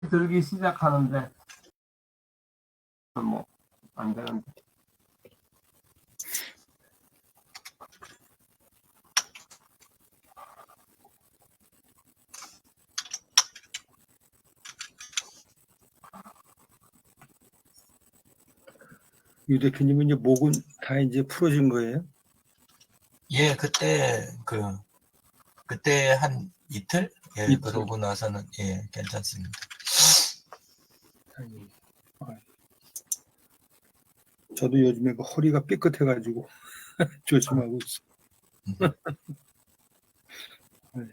들기 시작하는데 뭐 안 되는데. 유 대표님은 이제 목은 다 이제 풀어진 거예요? 예, 그때 한 이틀? 예, 이틀. 그러고 나서는, 예, 괜찮습니다. 다행이네. 저도 요즘에 그 허리가 삐끗해가지고 조심하고 있어. 네.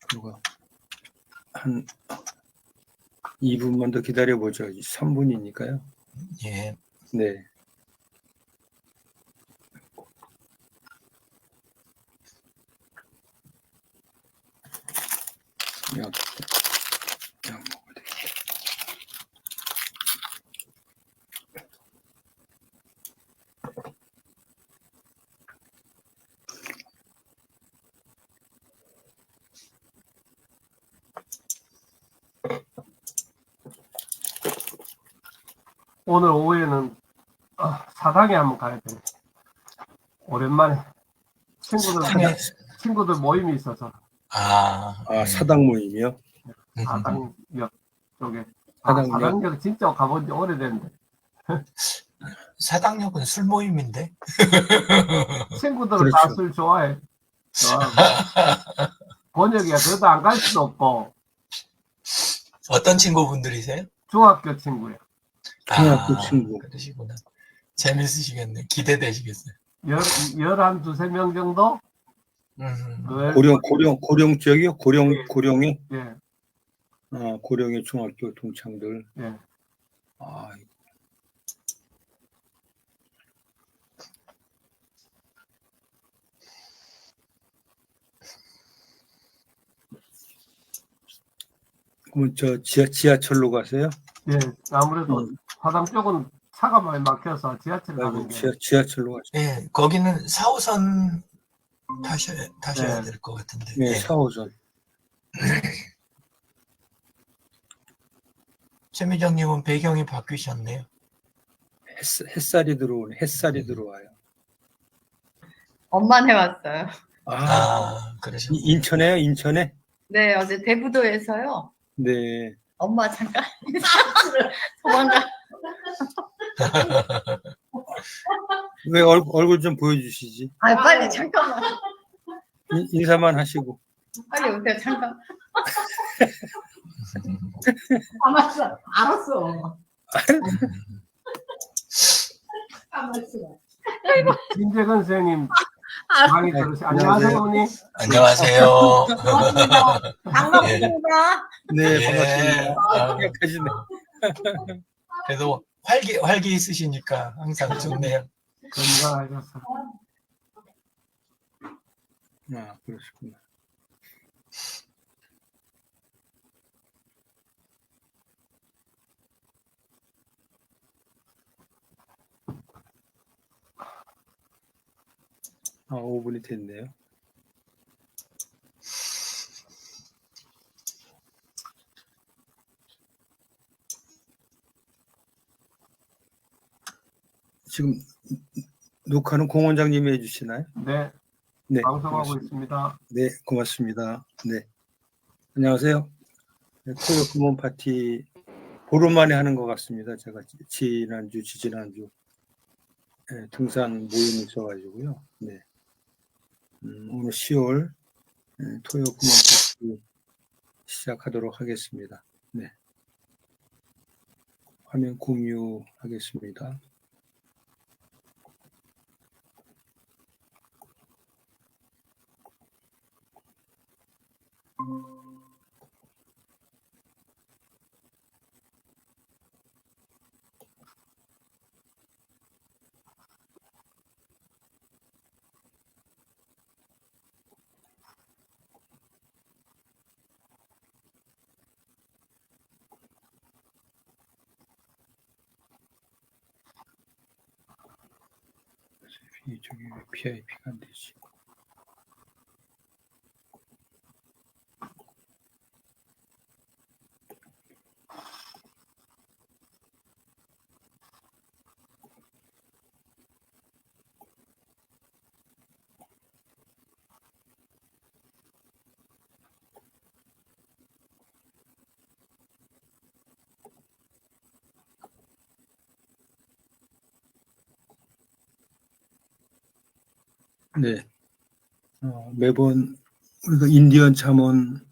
그리고 한 2분만 더 기다려보죠. 3분이니까요. 예. 네. 약 먹어야 되겠다. 오늘 오후에는 사당에 한번 가야 돼. 오랜만에 친구들 모임이 있어서. 예. 사당 모임이요? 사당역 쪽에. 사당역. 사당역 진짜 가본 지 오래됐는데. 사당역은 술 모임인데? 친구들은 그렇죠. 다 술 좋아해. 번역이야. 그래도 안 갈 수도 없고. 어떤 친구분들이세요? 중학교 친구야. 중학교 친구. 그러시구나. 재밌으시겠네. 기대되시겠어요. 11, 2명 정도? 고령 지역이요? 고령이? 예. 고령의 중학교 동창들. 예. 그러면 저 지하철로 가세요? 예. 아무래도 화당 쪽은 차가 많이 막혀서 지하철 가는 게. 지하철로 가세요. 예, 거기는 4호선 타셔야 될 것 같은데. 네, 예. 4호선. 최미정님은 배경이 바뀌셨네요. 햇살이 들어와요. 엄마네 왔어요. 그러셨구나. 인천에요? 인천에? 네, 어제 대부도에서요. 네. 엄마 잠깐 도망가. 왜 얼굴 좀 보여주시지? 빨리 잠깐만. 인사만 하시고. 빨리 오세요. 잠깐. 알았어. 김재근 선생님 강의 들으시. 안녕하세요, 어머니. 안녕하세요. 반갑습니다. 네, 예. 반갑습니다. 그래도 활기 있으시니까 항상 좋네요. 건강하셔서. 그러시구나. 아, 5분이 됐네요. 지금 녹화는 공 원장님이 해주시나요? 네. 네. 방송하고 고맙습니다. 있습니다. 네, 고맙습니다. 네. 안녕하세요. 네, 토요 구몬 파티 보름 만에 하는 것 같습니다. 제가 지지난주 등산 모임이 있어가지고요. 네. 오늘 10월 토요 구몬 파티 시작하도록 하겠습니다. 네. 화면 공유하겠습니다. 저기 왜 PIP가 안 되지? 네. 매번 우리가 인디언 잠언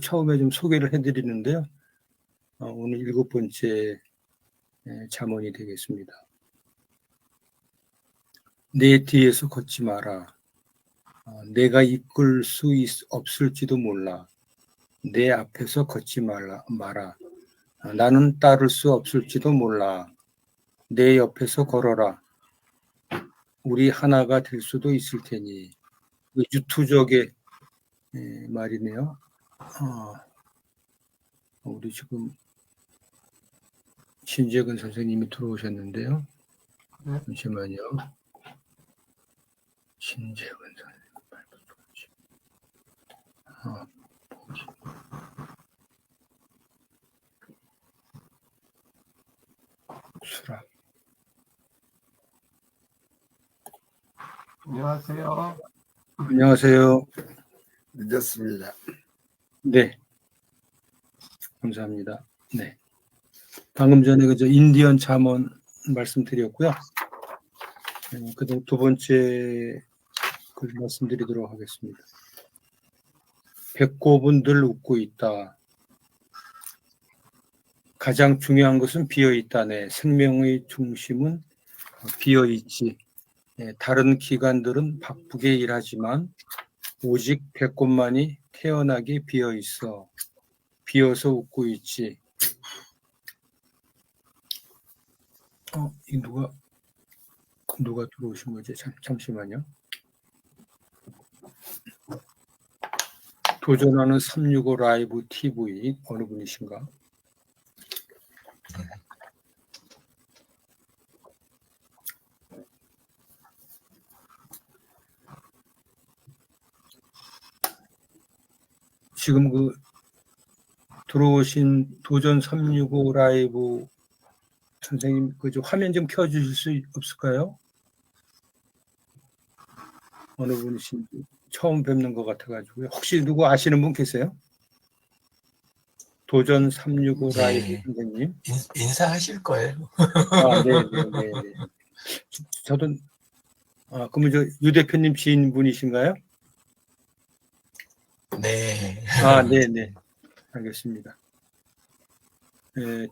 처음에 좀 소개를 해드리는데요. 오늘 7번째 잠언이 되겠습니다. 내 뒤에서 걷지 마라. 내가 이끌 수 없을지도 몰라. 내 앞에서 걷지 마라. 나는 따를 수 없을지도 몰라. 내 옆에서 걸어라. 우리 하나가 될 수도 있을 테니. 유투족의 말이네요. 우리 지금 신재근 선생님이 들어오셨는데요. 네. 잠시만요. 신재근 선생님 발표지. 수락. 안녕하세요. 안녕하세요. 늦었습니다. 네. 감사합니다. 네. 방금 전에 그저 인디언 잠언 말씀드렸고요. 그다음 두 번째 글 말씀드리도록 하겠습니다. 배꼽은 늘 웃고 있다. 가장 중요한 것은 비어있다네. 생명의 중심은 비어있지. 다른 기관들은 바쁘게 일하지만 오직 배꼽만이 태연하게 비어있어. 비어서 웃고 있지. 이 누가 들어오신 거지? 잠시만요. 도전하는 365 라이브 TV 어느 분이신가? 지금 들어오신 도전 365 라이브 선생님 화면 좀 켜주실 수 없을까요? 어느 분이신지 처음 뵙는 것 같아가지고요. 혹시 누구 아시는 분 계세요? 도전 365 라이브 네. 선생님. 인사하실 거예요. 네. 저도 그러면 유 대표님 지인분이신가요? 네. 네. 알겠습니다.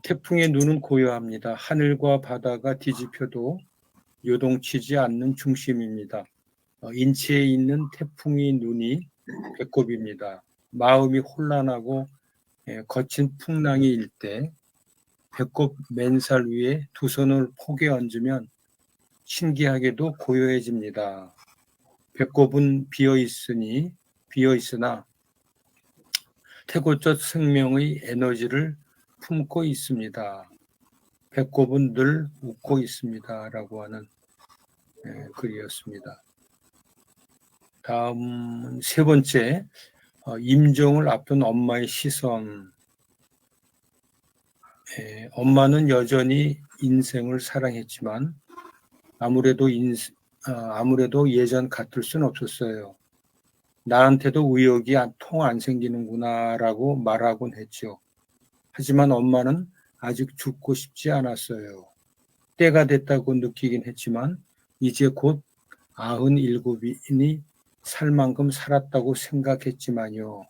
태풍의 눈은 고요합니다. 하늘과 바다가 뒤집혀도 요동치지 않는 중심입니다. 인체에 있는 태풍의 눈이 배꼽입니다. 마음이 혼란하고 거친 풍랑이 일 때 배꼽 맨살 위에 두 손을 포개 얹으면 신기하게도 고요해집니다. 배꼽은 비어있으나 태고적 생명의 에너지를 품고 있습니다. 배꼽은 늘 웃고 있습니다. 라고 하는 글이었습니다. 다음 세 번째, 임종을 앞둔 엄마의 시선. 엄마는 여전히 인생을 사랑했지만 아무래도 예전 같을 수는 없었어요. 나한테도 의욕이 통 안 생기는구나 라고 말하곤 했죠. 하지만 엄마는 아직 죽고 싶지 않았어요. 때가 됐다고 느끼긴 했지만 이제 곧 97이니 살 만큼 살았다고 생각했지만요.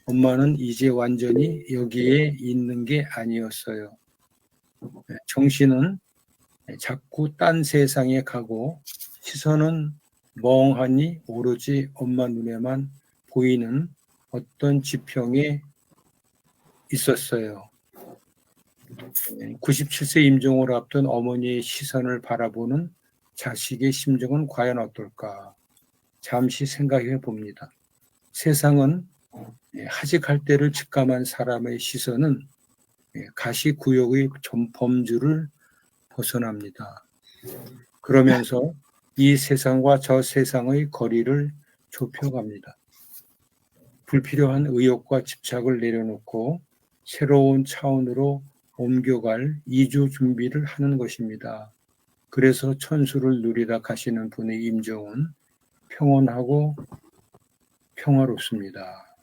엄마는 이제 완전히 여기에 있는 게 아니었어요. 정신은 자꾸 딴 세상에 가고 시선은 멍하니 오로지 엄마 눈에만 보이는 어떤 지평에 있었어요. 97세 임종을 앞둔 어머니의 시선을 바라보는 자식의 심정은 과연 어떨까? 잠시 생각해 봅니다. 세상은 하직할 때를 직감한 사람의 시선은 가시구역의 범주를 벗어납니다. 그러면서 이 세상과 저 세상의 거리를 좁혀갑니다. 불필요한 의욕과 집착을 내려놓고 새로운 차원으로 옮겨갈 이주 준비를 하는 것입니다. 그래서 천수를 누리다 가시는 분의 임종은 평온하고 평화롭습니다.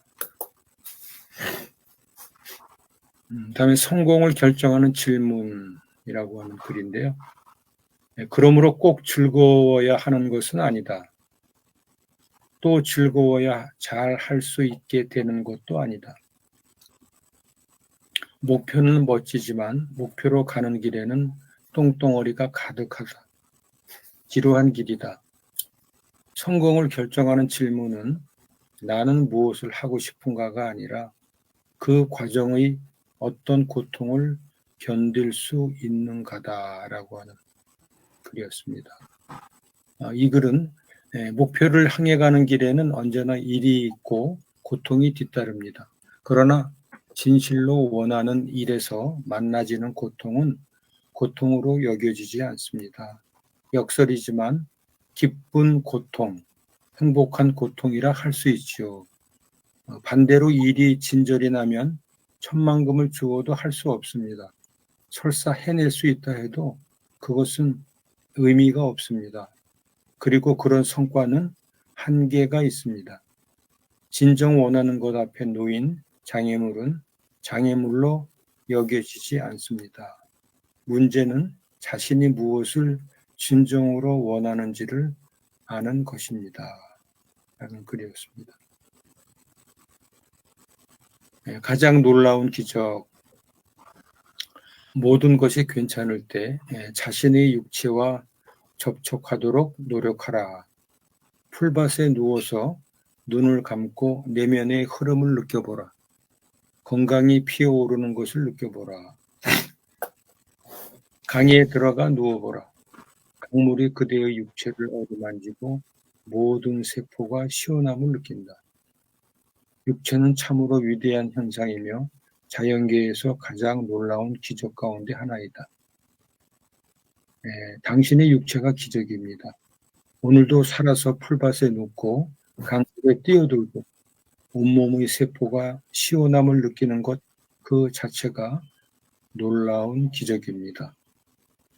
다음에 성공을 결정하는 질문이라고 하는 글인데요. 그러므로 꼭 즐거워야 하는 것은 아니다. 또 즐거워야 잘 할 수 있게 되는 것도 아니다. 목표는 멋지지만 목표로 가는 길에는 똥덩어리가 가득하다. 지루한 길이다. 성공을 결정하는 질문은 나는 무엇을 하고 싶은가가 아니라 그 과정의 어떤 고통을 견딜 수 있는가다라고 하는 글이었습니다. 이 글은 목표를 향해 가는 길에는 언제나 일이 있고 고통이 뒤따릅니다. 그러나 진실로 원하는 일에서 만나지는 고통은 고통으로 여겨지지 않습니다. 역설이지만 기쁜 고통, 행복한 고통이라 할 수 있지요. 반대로 일이 진절이 나면 천만금을 주어도 할 수 없습니다. 설사 해낼 수 있다 해도 그것은 의미가 없습니다. 그리고 그런 성과는 한계가 있습니다. 진정 원하는 것 앞에 놓인 장애물은 장애물로 여겨지지 않습니다. 문제는 자신이 무엇을 진정으로 원하는지를 아는 것입니다. 라는 글이었습니다. 가장 놀라운 기적. 모든 것이 괜찮을 때 자신의 육체와 접촉하도록 노력하라. 풀밭에 누워서 눈을 감고 내면의 흐름을 느껴보라. 건강이 피어오르는 것을 느껴보라. 강에 들어가 누워보라. 강물이 그대의 육체를 어루만지고 모든 세포가 시원함을 느낀다. 육체는 참으로 위대한 현상이며 자연계에서 가장 놀라운 기적 가운데 하나이다. 당신의 육체가 기적입니다. 오늘도 살아서 풀밭에 눕고 강물에 뛰어들고 온몸의 세포가 시원함을 느끼는 것 그 자체가 놀라운 기적입니다.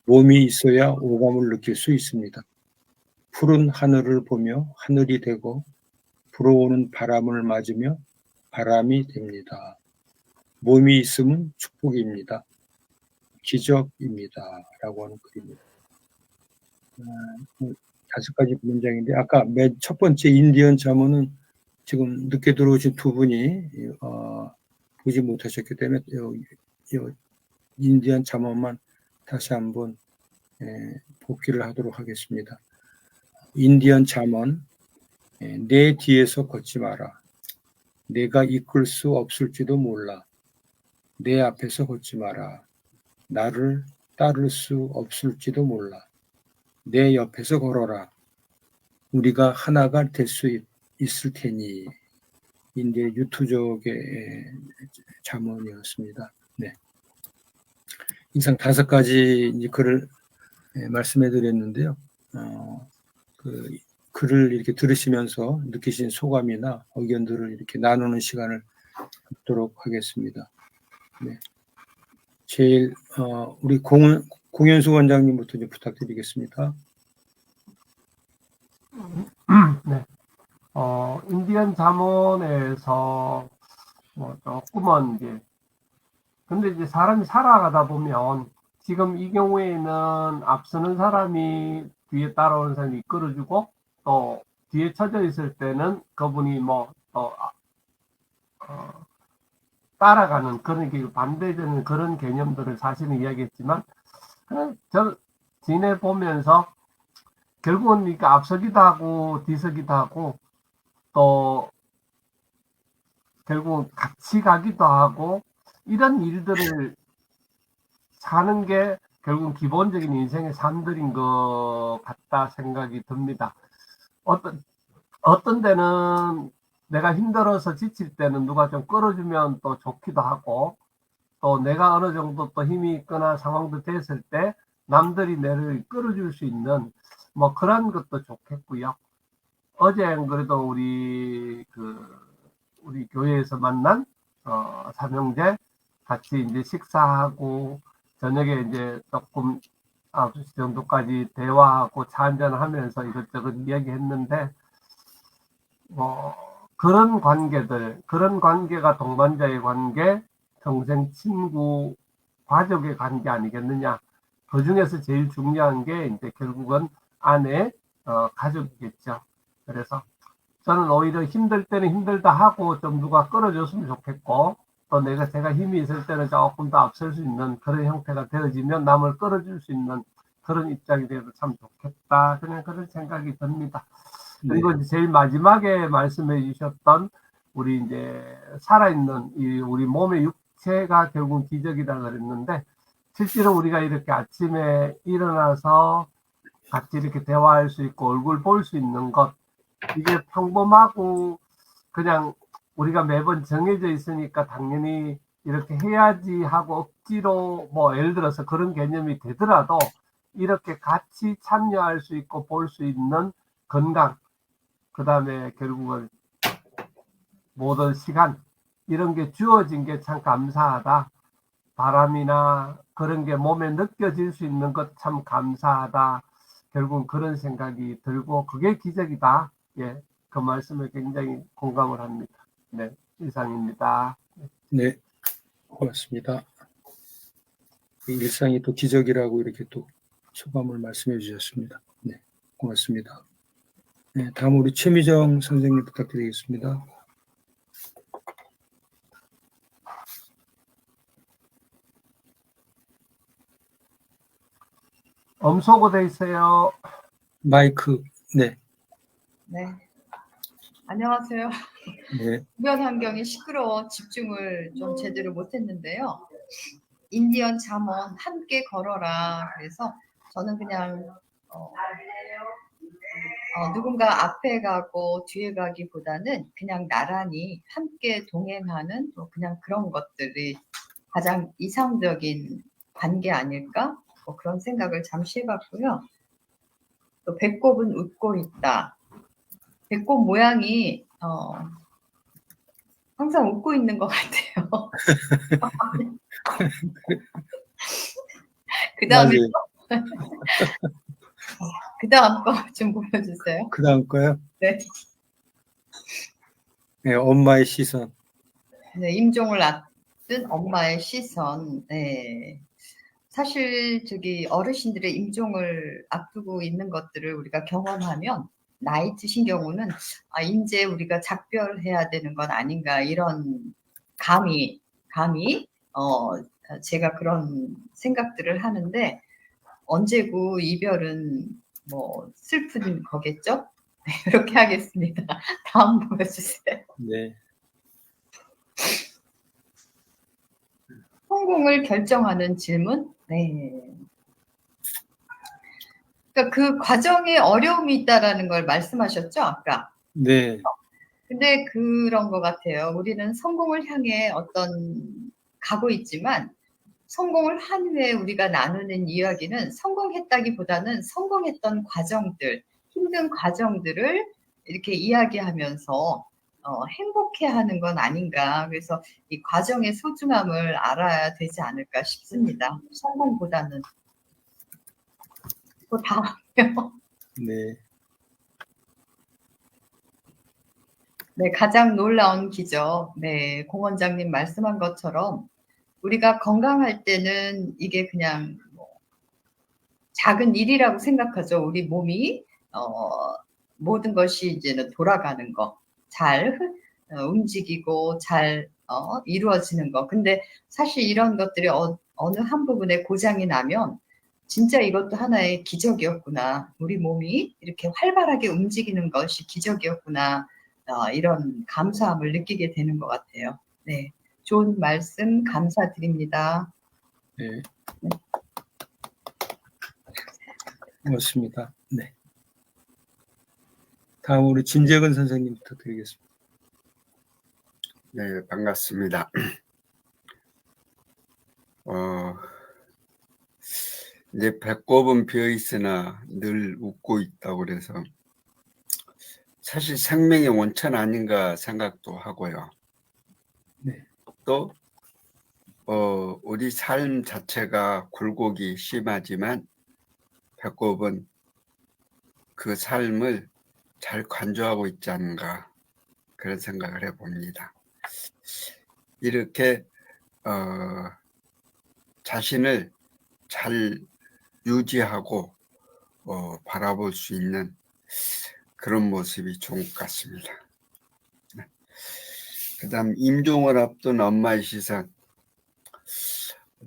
몸이 있어야 오감을 느낄 수 있습니다. 푸른 하늘을 보며 하늘이 되고 불어오는 바람을 맞으며 바람이 됩니다. 몸이 있으면 축복입니다. 기적입니다. 라고 하는 글입니다. 5가지 문장인데 아까 맨 첫 번째 인디언 잠언은 지금 늦게 들어오신 두 분이 보지 못하셨기 때문에 인디언 잠언만 다시 한번 복기를 하도록 하겠습니다. 인디언 잠언. 내 뒤에서 걷지 마라. 내가 이끌 수 없을지도 몰라. 내 앞에서 걷지 마라. 나를 따를 수 없을지도 몰라. 내 옆에서 걸어라. 우리가 하나가 될 수 있을 테니. 인디의 유투족의 잠언이었습니다. 네. 이상 5가지 글을 말씀해 드렸는데요. 그 글을 이렇게 들으시면서 느끼신 소감이나 의견들을 이렇게 나누는 시간을 갖도록 하겠습니다. 네. 제일 우리 공현수 원장님부터 좀 부탁드리겠습니다. 네. 인디언 잠언에서 뭐 조금은 이제 근데 이제 사람이 살아가다 보면 지금 이 경우에는 앞서는 사람이 뒤에 따라오는 사람이 이끌어주고 또 뒤에 처져 있을 때는 그분이 뭐 또 따라가는 그런 반대되는 그런 개념들을 사실은 이야기했지만 저 지내보면서 결국은 이렇게 앞서기도 하고 뒤서기도 하고 또 결국은 같이 가기도 하고 이런 일들을 사는 게 결국은 기본적인 인생의 삶들인 것 같다 생각이 듭니다. 어떤 데는 내가 힘들어서 지칠 때는 누가 좀 끌어주면 또 좋기도 하고 또 내가 어느 정도 또 힘이 있거나 상황도 됐을 때 남들이 내를 끌어줄 수 있는 뭐 그런 것도 좋겠고요. 어제 안 그래도 우리 교회에서 만난 삼형제 같이 이제 식사하고 저녁에 이제 조금 9시 정도까지 대화하고 차 한잔하면서 이것저것 이야기했는데 뭐 그런 관계들, 그런 관계가 동반자의 관계, 평생 친구, 가족의 관계 아니겠느냐. 그 중에서 제일 중요한 게 이제 결국은 아내, 가족이겠죠. 그래서 저는 오히려 힘들 때는 힘들다 하고 좀 누가 끌어줬으면 좋겠고 또 제가 힘이 있을 때는 조금 더 앞설 수 있는 그런 형태가 되어지면 남을 끌어줄 수 있는 그런 입장이 되어도 참 좋겠다. 그냥 그런 생각이 듭니다. 그리고 이제 제일 마지막에 말씀해 주셨던 우리 이제 살아있는 우리 몸의 육체가 결국 기적이다 그랬는데 실제로 우리가 이렇게 아침에 일어나서 같이 이렇게 대화할 수 있고 얼굴 볼 수 있는 것 이게 평범하고 그냥 우리가 매번 정해져 있으니까 당연히 이렇게 해야지 하고 억지로 뭐 예를 들어서 그런 개념이 되더라도 이렇게 같이 참여할 수 있고 볼 수 있는 건강 그 다음에 결국은 모든 시간 이런 게 주어진 게 참 감사하다. 바람이나 그런 게 몸에 느껴질 수 있는 것 참 감사하다. 결국 그런 생각이 들고 그게 기적이다. 예, 그 말씀에 굉장히 공감을 합니다. 네, 이상입니다. 네, 고맙습니다. 일상이 또 기적이라고 이렇게 또 소감을 말씀해 주셨습니다. 네, 고맙습니다. 네, 다음 우리 최미정 선생님 부탁드리겠습니다. 엄소고 돼 있어요. 마이크, 네, 네. 안녕하세요. 네, 주변 환경이 시끄러워 집중을 좀 제대로 못했는데요. 인디언 잠언 함께 걸어라. 그래서 저는 그냥 누군가 앞에 가고 뒤에 가기보다는 그냥 나란히 함께 동행하는 또 그냥 그런 것들이 가장 이상적인 관계 아닐까? 뭐 그런 생각을 잠시 해봤고요. 또 배꼽은 웃고 있다. 배꼽 모양이 항상 웃고 있는 것 같아요. 그 다음에 맞아요. 그 다음 거 좀 보여주세요. 그 다음 거요? 네. 네, 엄마의 시선. 네, 임종을 앞둔 엄마의 시선. 네. 사실 어르신들의 임종을 앞두고 있는 것들을 우리가 경험하면 나이 드신 경우는 이제 우리가 작별해야 되는 건 아닌가 이런 감이 제가 그런 생각들을 하는데 언제고 이별은 뭐 슬픈 거겠죠? 네, 이렇게 하겠습니다. 다음 보여주세요. 네, 성공을 결정하는 질문? 네. 그러니까 그 과정에 어려움이 있다라는 걸 말씀하셨죠, 아까. 네, 근데 그런 것 같아요. 우리는 성공을 향해 가고 있지만 성공을 한 후에 우리가 나누는 이야기는 성공했다기보다는 성공했던 과정들, 힘든 과정들을 이렇게 이야기하면서 행복해하는 건 아닌가. 그래서 이 과정의 소중함을 알아야 되지 않을까 싶습니다. 성공보다는. 또 다음이요. 네, 네, 가장 놀라운 기적. 네, 공 원장님 말씀한 것처럼 우리가 건강할 때는 이게 그냥 작은 일이라고 생각하죠. 우리 몸이 모든 것이 이제는 돌아가는 거, 잘 움직이고 잘 이루어지는 거. 근데 사실 이런 것들이 어느 한 부분에 고장이 나면 진짜 이것도 하나의 기적이었구나. 우리 몸이 이렇게 활발하게 움직이는 것이 기적이었구나. 이런 감사함을 느끼게 되는 것 같아요. 네, 좋은 말씀 감사드립니다. 네. 고맙습니다. 네. 다음 우리 진재근 선생님 부탁드리겠습니다. 네, 반갑습니다. 이제 배꼽은 비어 있으나 늘 웃고 있다고 그래서 사실 생명의 원천 아닌가 생각도 하고요. 네. 또 우리 삶 자체가 굴곡이 심하지만 배꼽은 그 삶을 잘 관조하고 있지 않은가 그런 생각을 해봅니다. 이렇게 자신을 잘 유지하고 바라볼 수 있는 그런 모습이 좋은 것 같습니다. 그 다음 임종을 앞둔 엄마의 시선.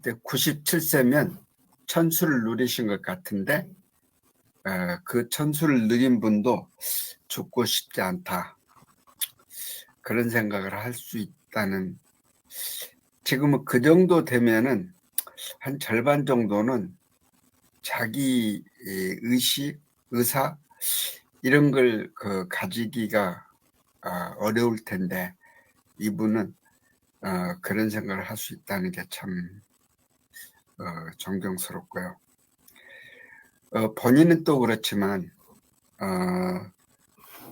97세면 천수를 누리신 것 같은데 그 천수를 누린 분도 죽고 싶지 않다. 그런 생각을 할 수 있다는, 지금은 그 정도 되면은 한 절반 정도는 자기 의식, 의사 이런 걸 가지기가 어려울 텐데 이분은 그런 생각을 할 수 있다는 게 참 존경스럽고요. 본인은 또 그렇지만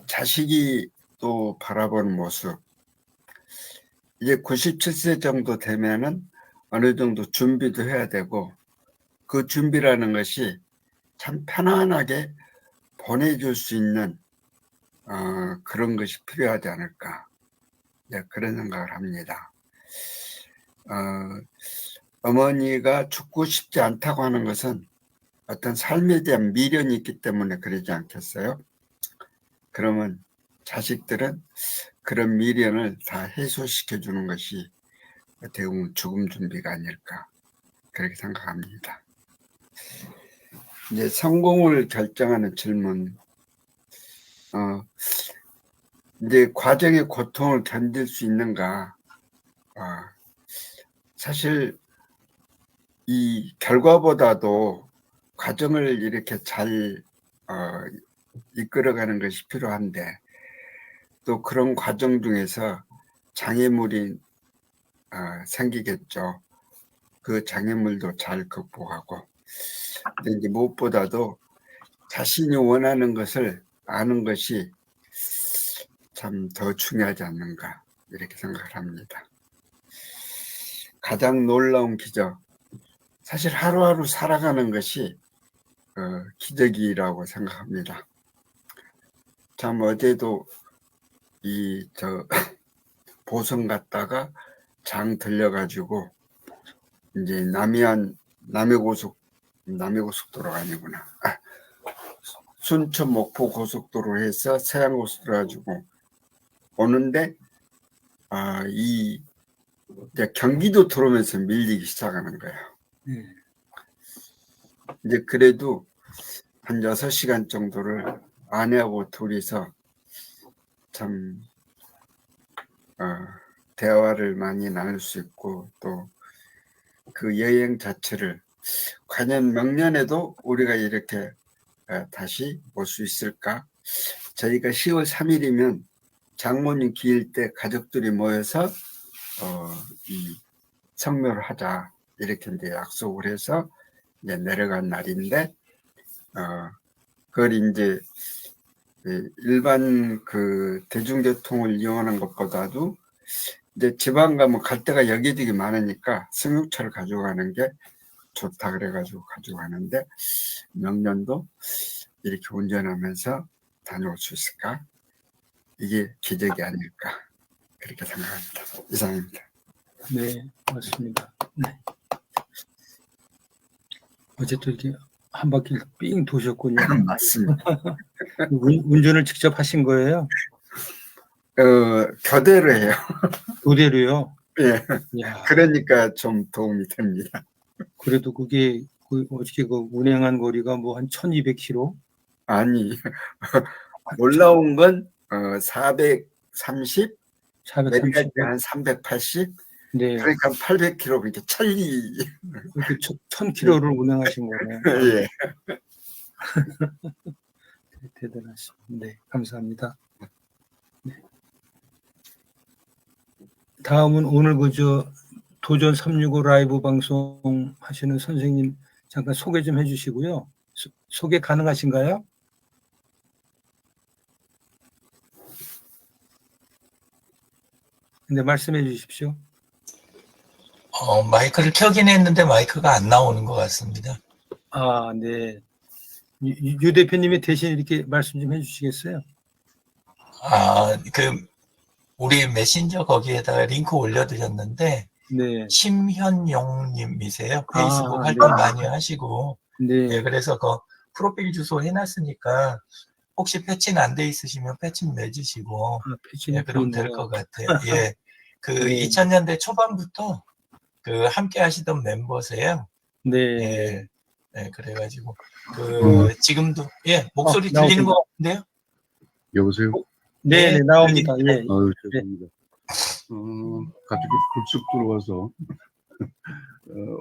자식이 또 바라보는 모습, 이제 97세 정도 되면은 어느 정도 준비도 해야 되고 그 준비라는 것이 참 편안하게 보내줄 수 있는 그런 것이 필요하지 않을까, 네, 그런 생각을 합니다. 어머니가 죽고 싶지 않다고 하는 것은 어떤 삶에 대한 미련이 있기 때문에 그러지 않겠어요? 그러면 자식들은 그런 미련을 다 해소시켜 주는 것이 어떻게 보면 죽음 준비가 아닐까 그렇게 생각합니다. 이제 성공을 결정하는 질문. 이제 과정의 고통을 견딜 수 있는가? 사실 이 결과보다도 과정을 이렇게 잘 이끌어가는 것이 필요한데 또 그런 과정 중에서 장애물이 생기겠죠. 그 장애물도 잘 극복하고, 근데 이제 무엇보다도 자신이 원하는 것을 아는 것이 참 더 중요하지 않는가 이렇게 생각을 합니다. 가장 놀라운 기적, 사실 하루하루 살아가는 것이 기적이라고 생각합니다. 참 어제도 보성 갔다가 장 들려가지고 이제 남해고속도로가 아니구나. 순천 목포 고속도로 해서 서양고속도로 가지고 오는데 이제 경기도 들어오면서 밀리기 시작하는 거예요. 이제 그래도 한 6시간 정도를 아내하고 둘이서 참 대화를 많이 나눌 수 있고 또 그 여행 자체를 과연 명년에도 우리가 이렇게 다시 올 수 있을까? 저희가 10월 3일이면 장모님 기일 때 가족들이 모여서 이 성묘를 하자 이렇게 이제 약속을 해서 이제 내려간 날인데 그걸 이제 일반 그 대중교통을 이용하는 것보다도 이제 지방 가면 갈 데가 여기저기 많으니까 승용차를 가지고 가는 게 좋다 그래가지고 가지고 가는데 명년도 이렇게 운전하면서 다녀올 수 있을까? 이게 기적이 아닐까 그렇게 생각합니다. 이상입니다. 네, 맞습니다. 네. 어제 또 이렇게 한 바퀴 삥 도셨군요. 맞습니다. 운전을 직접 하신 거예요? 교대로 해요. 교대로요? 예. 야, 그러니까 좀 도움이 됩니다. 그래도 그게 어떻게 운행한 거리가 뭐 한 1200km? 아니, 올라온 건 430, 430. 내려갈 때 한 380, 네. 그러니까 800km 이렇게 찰리. 이렇게 1000km를 운행하신 거네요. 예. 대단하십니다. 네, 감사합니다. 네. 다음은 오늘 도전 365 라이브 방송 하시는 선생님 잠깐 소개 좀 해주시고요. 소개 가능하신가요? 네, 말씀해 주십시오. 마이크를 켜긴 했는데 마이크가 안 나오는 것 같습니다. 아, 네. 유 대표님이 대신 이렇게 말씀 좀 해주시겠어요? 우리 메신저 거기에다가 링크 올려드렸는데, 네. 심현용님이세요. 페이스북 활동 네. 많이 하시고, 네. 네, 그래서 그 프로필 주소 해놨으니까, 혹시 패치는 안 돼 있으시면 패치 내주시고, 예, 그럼 될 것 같아요. 예. 네. 2000년대 초반부터 함께 하시던 멤버세요. 네. 예. 네, 그래가지고, 지금도, 예, 목소리 나오십니다. 들리는 것 같은데요? 여보세요? 네, 네, 네, 나옵니다. 예. 아유, 죄송합니다. 갑자기 불쑥 들어와서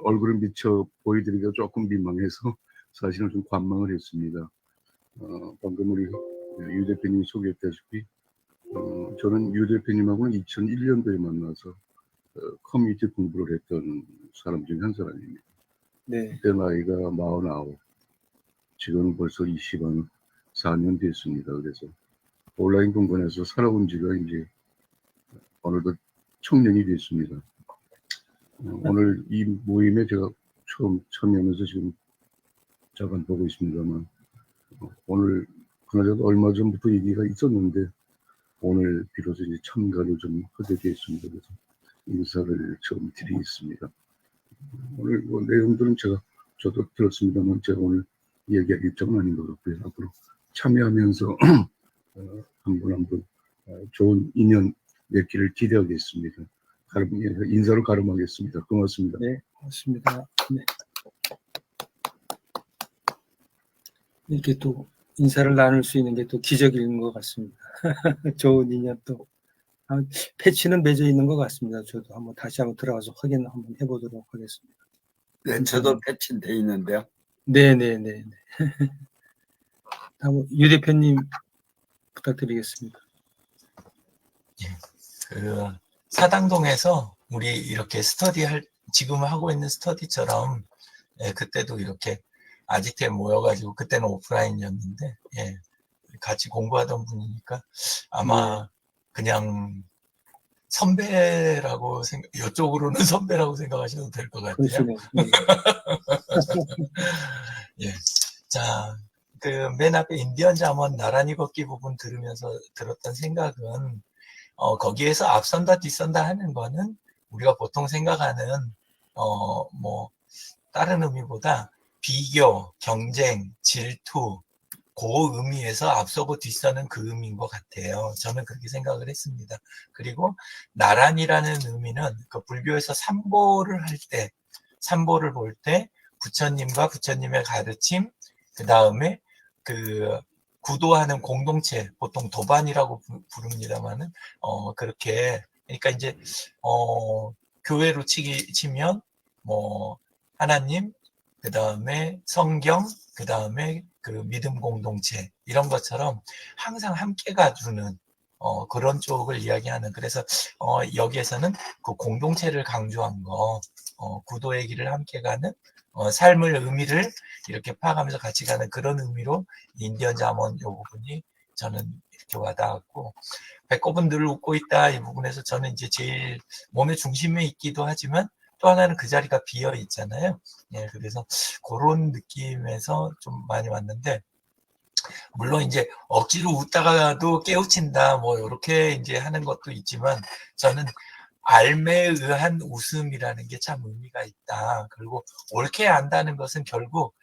얼굴을 미처 보여드리기가 조금 민망해서 사실은 좀 관망을 했습니다. 방금 우리 유 대표님이 소개했다시피 저는 유 대표님하고는 2001년도에 만나서 커뮤니티 공부를 했던 사람 중 한 사람입니다. 네. 그때 나이가 49, 지금은 벌써 24년 됐습니다. 그래서 온라인 공간에서 살아온 지가 이제 어느덧 청년이 됐습니다. 오늘 이 모임에 제가 처음 참여하면서 지금 잠깐 보고 있습니다만, 오늘 그나저나 얼마 전부터 얘기가 있었는데 오늘 비로소 이제 참가를 좀 하게 되었습니다. 그래서 인사를 처음 드리겠습니다. 오늘 내용들은 저도 들었습니다만 제가 오늘 얘기할 입장은 아닌 것 같고요. 앞으로 참여하면서 한 분 한 분 좋은 인연 맺기를 기대하겠습니다. 인사로 가름하겠습니다. 고맙습니다. 네, 고맙습니다. 네. 이렇게 또 인사를 나눌 수 있는 게 또 기적인 것 같습니다. 좋은 인연 또. 패치는 맺어 있는 것 같습니다. 저도 다시 한번 들어가서 확인 한번 해보도록 하겠습니다. 네, 저도 패치돼 있는데요. 네네네. 다음 유 대표님 부탁드리겠습니다. 사당동에서 우리 이렇게 지금 하고 있는 스터디처럼, 예, 그때도 이렇게 아지트에 모여가지고, 그때는 오프라인이었는데, 예, 같이 공부하던 분이니까 아마 그냥 선배라고 이쪽으로는 선배라고 생각하셔도 될 것 같아요. 그러시네요. 예. 자, 맨 앞에 인디언 잠언 나란히 걷기 부분 들으면서 들었던 생각은, 거기에서 앞선다 뒤선다 하는 거는 우리가 보통 생각하는, 다른 의미보다 비교, 경쟁, 질투, 그 의미에서 앞서고 뒤서는 그 의미인 것 같아요. 저는 그렇게 생각을 했습니다. 그리고 나란이라는 의미는 불교에서 삼보를 볼 때 부처님과 부처님의 가르침, 그 다음에 구도하는 공동체, 보통 도반이라고 부릅니다만은, 그렇게, 그러니까 이제, 교회로 치면, 하나님, 그 다음에 성경, 그 다음에 믿음 공동체, 이런 것처럼 항상 함께 가주는, 그런 쪽을 이야기하는, 그래서, 여기에서는 그 공동체를 강조한 거, 구도의 길을 함께 가는, 삶의 의미를 이렇게 파악하면서 같이 가는 그런 의미로 인디언 잠언 이 부분이 저는 이렇게 와닿았고, 배꼽은 늘 웃고 있다 이 부분에서 저는 이제 제일 몸의 중심에 있기도 하지만 또 하나는 그 자리가 비어 있잖아요. 예, 그래서 그런 느낌에서 좀 많이 왔는데, 물론 이제 억지로 웃다가도 깨우친다 이렇게 이제 하는 것도 있지만, 저는 알매에 의한 웃음이라는 게 참 의미가 있다. 그리고 옳게 안다는 것은 결국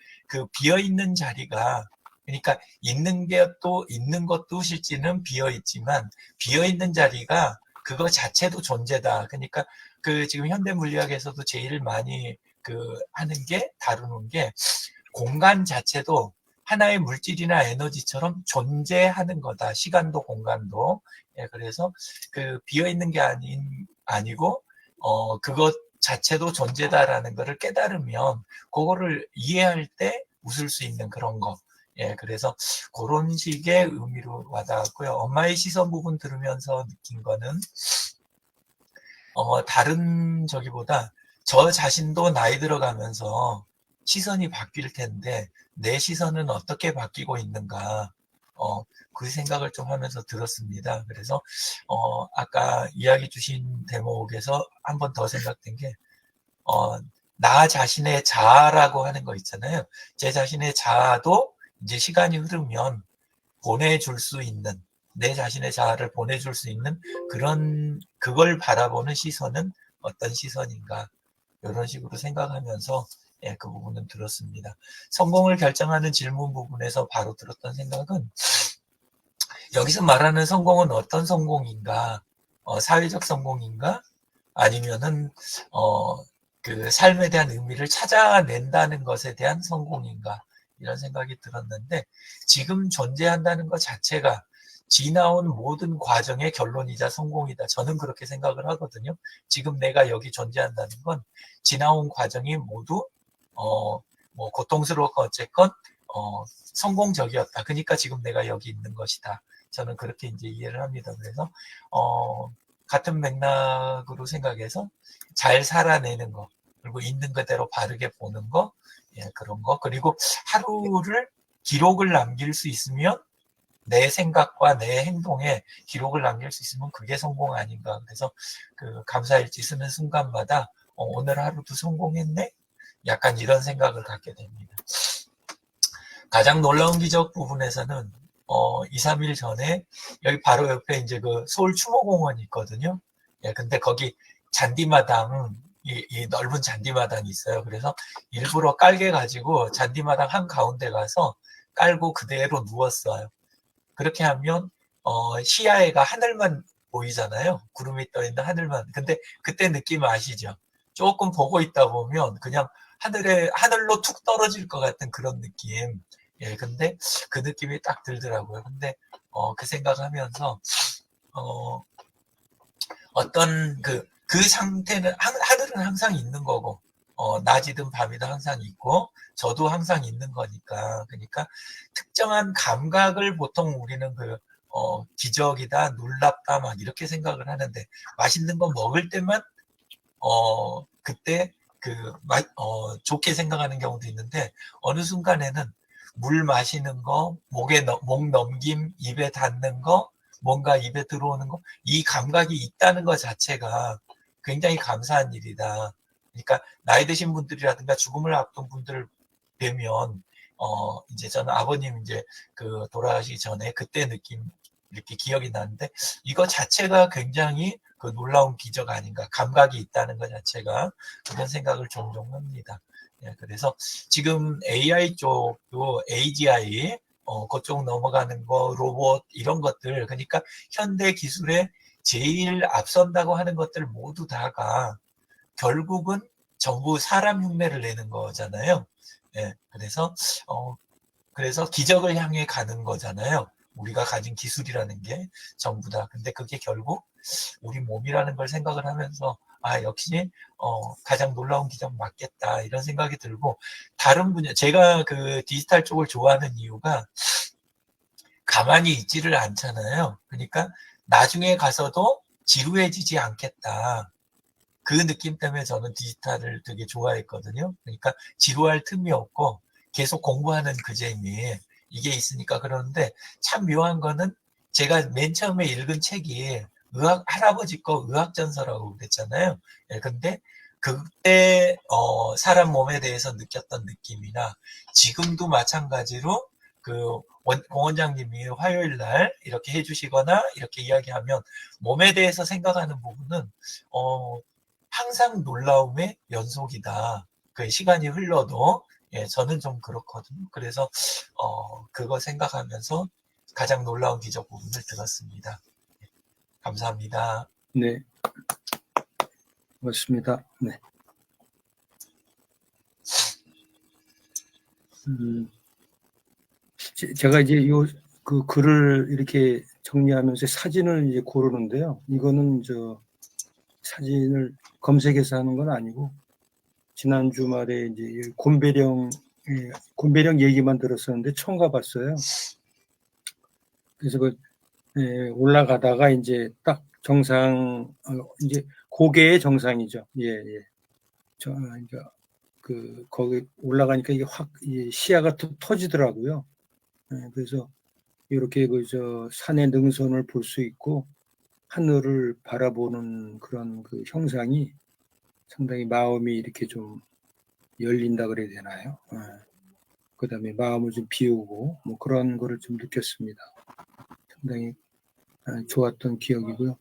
비어있는 자리가, 그러니까 있는 것도 실제는 비어있지만, 비어있는 자리가 그거 자체도 존재다. 그러니까 지금 현대 물리학에서도 제일 많이 다루는 게 공간 자체도 하나의 물질이나 에너지처럼 존재하는 거다. 시간도 공간도. 예, 그래서 비어있는 게 아니고, 그것 자체도 존재다라는 것을 깨달으면, 그거를 이해할 때 웃을 수 있는 그런 거. 예, 그래서 그런 식의 의미로 와닿았고요. 엄마의 시선 부분 들으면서 느낀 거는, 다른 저기보다 저 자신도 나이 들어가면서 시선이 바뀔 텐데 내 시선은 어떻게 바뀌고 있는가 그 생각을 좀 하면서 들었습니다. 그래서 아까 이야기 주신 대목에서 한 번 더 생각된 게 나 자신의 자아라고 하는 거 있잖아요. 제 자신의 자아도 이제 시간이 흐르면 보내줄 수 있는, 내 자신의 자아를 보내줄 수 있는 그걸 바라보는 시선은 어떤 시선인가, 이런 식으로 생각하면서 그 부분은 들었습니다. 성공을 결정하는 질문 부분에서 바로 들었던 생각은, 여기서 말하는 성공은 어떤 성공인가, 사회적 성공인가, 아니면은 그 삶에 대한 의미를 찾아낸다는 것에 대한 성공인가, 이런 생각이 들었는데, 지금 존재한다는 것 자체가 지나온 모든 과정의 결론이자 성공이다. 저는 그렇게 생각을 하거든요. 지금 내가 여기 존재한다는 건 지나온 과정이 모두 뭐 고통스러웠건 어쨌건 성공적이었다. 그러니까 지금 내가 여기 있는 것이다. 저는 그렇게 이제 이해를 합니다. 그래서 같은 맥락으로 생각해서 잘 살아내는 거, 그리고 있는 그대로 바르게 보는 거, 그런 거, 그리고 하루를 기록을 남길 수 있으면, 내 생각과 내 행동에 기록을 남길 수 있으면 그게 성공 아닌가. 그래서 그 감사일지 쓰는 순간마다 오늘 하루도 성공했네? 약간 이런 생각을 갖게 됩니다. 가장 놀라운 기적 부분에서는 2, 3일 전에 여기 바로 옆에 이제 그 서울 추모공원이 있거든요. 근데 거기 잔디마당, 이 넓은 잔디마당이 있어요. 그래서 일부러 깔게 가지고 잔디마당 한 가운데 가서 깔고 그대로 누웠어요. 그렇게 하면 시야에가 하늘만 보이잖아요. 구름이 떠 있는 하늘만. 근데 그때 느낌 아시죠? 조금 보고 있다 보면 그냥 하늘로 툭 떨어질 것 같은 그런 느낌. 근데 그 느낌이 딱 들더라고요. 근데 그 생각하면서 어떤 그 상태는 하늘은 항상 있는 거고, 낮이든 밤이든 항상 있고, 저도 항상 있는 거니까. 그러니까 특정한 감각을 보통 우리는 기적이다, 놀랍다, 막 이렇게 생각을 하는데, 맛있는 거 먹을 때만, 그때 좋게 생각하는 경우도 있는데, 어느 순간에는 물 마시는 거, 목 넘김, 입에 닿는 거, 뭔가 입에 들어오는 거, 이 감각이 있다는 것 자체가 굉장히 감사한 일이다. 그러니까 나이 드신 분들이라든가 죽음을 앞둔 분들을 뵈면 이제 저는 아버님 이제 돌아가시기 전에 그때 느낌 이렇게 기억이 나는데, 이거 자체가 굉장히 놀라운 기적 아닌가, 감각이 있다는 것 자체가, 그런 생각을 종종 합니다. 그래서 지금 AI 쪽도 AGI 그쪽 넘어가는 거, 로봇 이런 것들, 그러니까 현대 기술에 제일 앞선다고 하는 것들 모두 다가 결국은 전부 사람 흉내를 내는 거잖아요. 그래서 기적을 향해 가는 거잖아요. 우리가 가진 기술이라는 게 전부 다. 근데 그게 결국 우리 몸이라는 걸 생각을 하면서 역시 가장 놀라운 기적 맞겠다, 이런 생각이 들고, 다른 분야, 제가 디지털 쪽을 좋아하는 이유가 가만히 있지를 않잖아요. 그러니까 나중에 가서도 지루해지지 않겠다. 그 느낌 때문에 저는 디지털을 되게 좋아했거든요. 그러니까 지루할 틈이 없고 계속 공부하는 그 재미, 이게 있으니까. 그러는데 참 묘한 거는, 제가 맨 처음에 읽은 책이 할아버지 거 의학전서라고 그랬잖아요. 근데 그때 사람 몸에 대해서 느꼈던 느낌이나, 지금도 마찬가지로 공 원장님이 화요일 날 이렇게 해주시거나 이렇게 이야기하면 몸에 대해서 생각하는 부분은 항상 놀라움의 연속이다. 그 시간이 흘러도. 저는 좀 그렇거든요. 그래서 그거 생각하면서 가장 놀라운 기적 부분을 들었습니다. 감사합니다. 네. 고맙습니다. 네. 제가 이제 그 글을 이렇게 정리하면서 사진을 이제 고르는데요. 이거는 사진을 검색해서 하는 건 아니고, 지난 주말에 이제 곤배령 얘기만 들었었는데 처음 가봤어요. 그래서 올라가다가 이제 딱 정상, 이제 고개의 정상이죠. 예. 거기 올라가니까 이게 확 시야가 터지더라고요. 그래서 이렇게 산의 능선을 볼 수 있고 하늘을 바라보는 그런 그 형상이 상당히 마음이 이렇게 좀 열린다 그래야 되나요? 그다음에 마음을 좀 비우고 뭐 그런 거를 좀 느꼈습니다. 상당히 좋았던 기억이고요.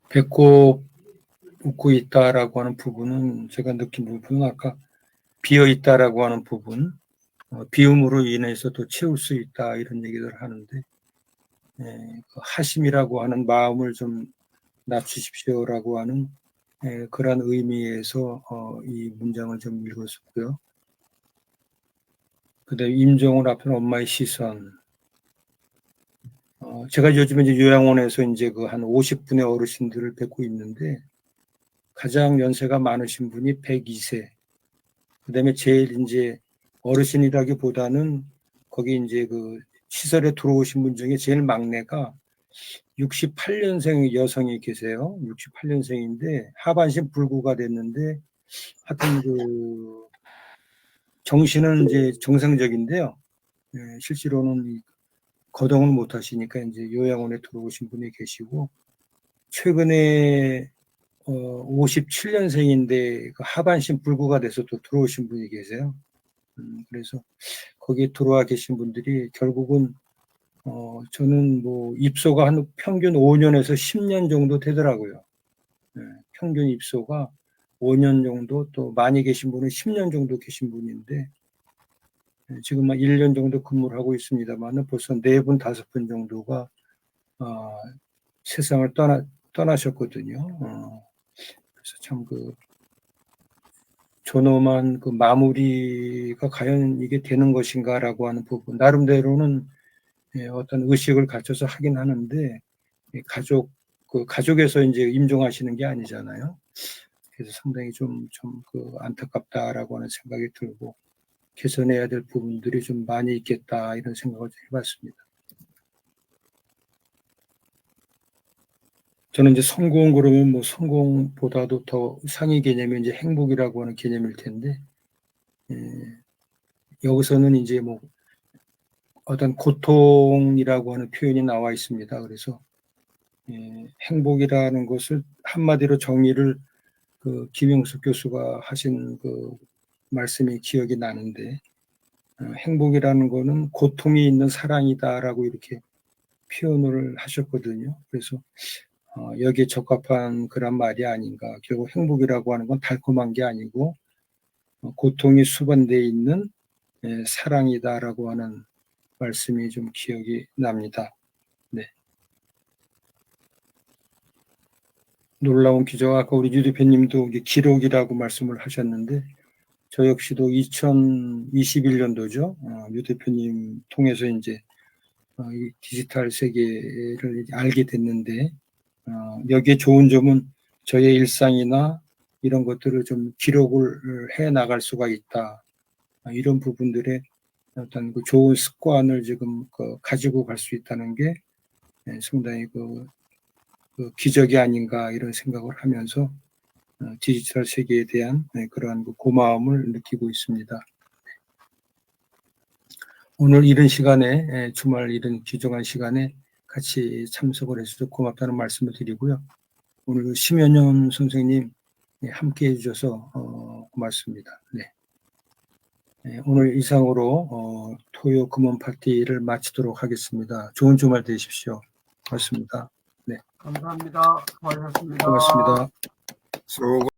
배꼽 웃고 있다라고 하는 부분은 제가 느낀 부분은 아까 비어 있다라고 하는 부분, 비움으로 인해서 또 채울 수 있다 이런 얘기를 하는데 그 하심이라고 하는 마음을 좀 낮추십시오라고 하는 그런 의미에서 이 문장을 좀 읽었었고요. 그다음에 임종을 앞에 엄마의 시선. 제가 요즘에 이제 요양원에서 이제 그 한 50분의 어르신들을 뵙고 있는데 가장 연세가 많으신 분이 102세. 그다음에 제일 이제 어르신이라기보다는 거기 이제 그 시설에 들어오신 분 중에 제일 막내가 68년생 여성이 계세요. 68년생인데 하반신 불구가 됐는데 하여튼 그 정신은 이제 정상적인데요. 실제로는 거동을 못 하시니까 이제 요양원에 들어오신 분이 계시고 최근에 57년생인데 그 하반신 불구가 돼서 또 들어오신 분이 계세요. 그래서 거기에 들어와 계신 분들이 결국은 저는 뭐 입소가 한 평균 5년에서 10년 정도 되더라고요. 평균 입소가 5년 정도, 또 많이 계신 분은 10년 정도 계신 분인데 지금 한 1년 정도 근무를 하고 있습니다만 벌써 4분, 5분 정도가 세상을 떠나셨거든요. 그래서 참 존엄한 그 마무리가 과연 이게 되는 것인가라고 하는 부분, 나름대로는 어떤 의식을 갖춰서 하긴 하는데 가족에서 이제 임종하시는 게 아니잖아요. 그래서 상당히 좀 안타깝다라고 하는 생각이 들고 개선해야 될 부분들이 좀 많이 있겠다 이런 생각을 해봤습니다. 저는 이제 성공 그러면 뭐 성공보다도 더 상위 개념이 이제 행복이라고 하는 개념일 텐데 여기서는 이제 뭐 어떤 고통이라고 하는 표현이 나와 있습니다. 그래서 행복이라는 것을 한마디로 정의를 김영숙 교수가 하신 그 말씀이 기억이 나는데 행복이라는 거는 고통이 있는 사랑이다라고 이렇게 표현을 하셨거든요. 그래서 여기에 적합한 그런 말이 아닌가. 결국 행복이라고 하는 건 달콤한 게 아니고 고통이 수반되어 있는 사랑이다라고 하는 말씀이 좀 기억이 납니다. 네. 놀라운 기적, 아까 우리 유 대표님도 기록이라고 말씀을 하셨는데 저 역시도 2021년도죠. 유 대표님 통해서 이제 이 디지털 세계를 알게 됐는데 여기에 좋은 점은 저의 일상이나 이런 것들을 좀 기록을 해 나갈 수가 있다. 이런 부분들의 어떤 그 좋은 습관을 지금 가지고 갈 수 있다는 게 상당히 그 기적이 아닌가 이런 생각을 하면서 디지털 세계에 대한 그러한 고마움을 느끼고 있습니다. 오늘 이런 시간에 주말 이런 귀중한 시간에 같이 참석을 해주셔서 고맙다는 말씀을 드리고요. 오늘 심연영 선생님 함께 해주셔서 고맙습니다. 네. 오늘 이상으로 토요 금원 파티를 마치도록 하겠습니다. 좋은 주말 되십시오. 고맙습니다. 네. 감사합니다. 수고하셨습니다. 고맙습니다. 수고